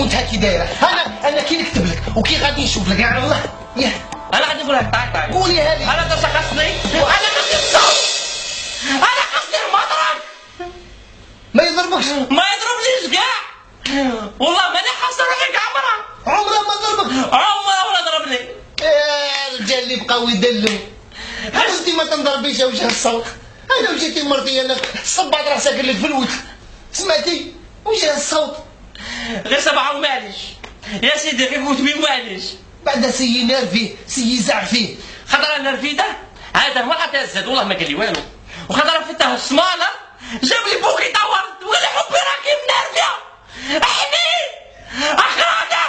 وانت كي دايره. انا كي نكتب لك وكي غادي نشوف لك على الله. ياه انا غادي نقول لك طاي قوليها لي. انا تسقسني وانا خصني الصوت، انا خصني المضرب. ما يضربكش؟ ما يضربنيش كاع والله ماني حاسه روحي كاع عمره ما ضربك؟ عمره ولا ضربني. يا رجال اللي بقاو يدلوا. انت ما تنضربيش يا وجه الصوت. انا وجيتي مرتي انا صبعت راسك لك في الوجه. سمعتي وجه الصوت. غير 7 وماليش يا سيدي، غير قلت بيه معليش. بعد سي نرفيه سي يزعل فيه. خاطر انا رفيده هذا هو حتى الزاد والله ما قال لي والو، وخاطر رفيته الصماله جاب لي بوكي طور وقال لي حبي راكي منرفيه احني اخراجه.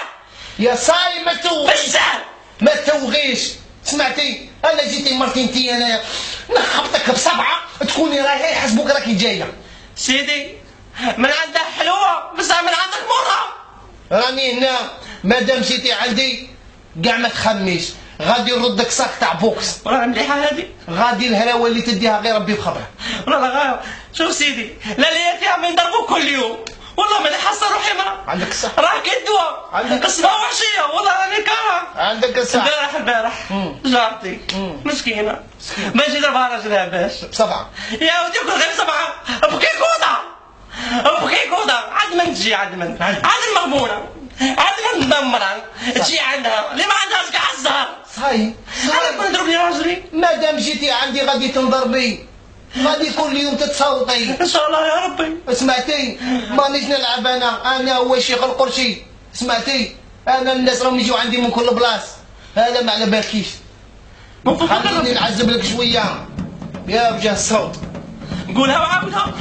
يا صاي ما توغيش بزاف ما توغيش. سمعتي انا جيتي مرتي انتي انا نخبطك ب7 تكوني رايحه يحسبوك راكي جايه. سيدي من عندك حلوه بصح من عندك مره. راني هنا مادام جيتي عندي كاع ما تخميش غادي نردك صاك تاع بوكس. والله مليحه هذه، غادي الهلاوه اللي تديها غير ربي بخبره. والله غير شوف سيدي لا ليا فيها من ضربوك كل يوم والله ماني حاسه روحي مرة. عندك الصح. راه كدوه عندك الصباح وعشيه والله راني كاره. عندك الصح. البارح جارتي مسكينه ما جي ضربها راجلها باش ب7. يا ودي كل غير 7 بكي كوضه عاد من تجي عاد المغبونه عاد من مدمره تجي عندها اللي ما عندهاش كاع الزهر. صاي انا كنت نضرب لي راجلي. مادام جيتي عندي غادي تنضربي، غادي كل يوم تتصوتي ان شاء الله يا ربي. سمعتي مانيش نلعب انا هو شيخ القرشي. سمعتي انا الناس راهم يجوا عندي من كل بلاص. هذا ما على بالكيش. خليني نعذب لك شويه يا وجه الصوت. قولها وعاودها.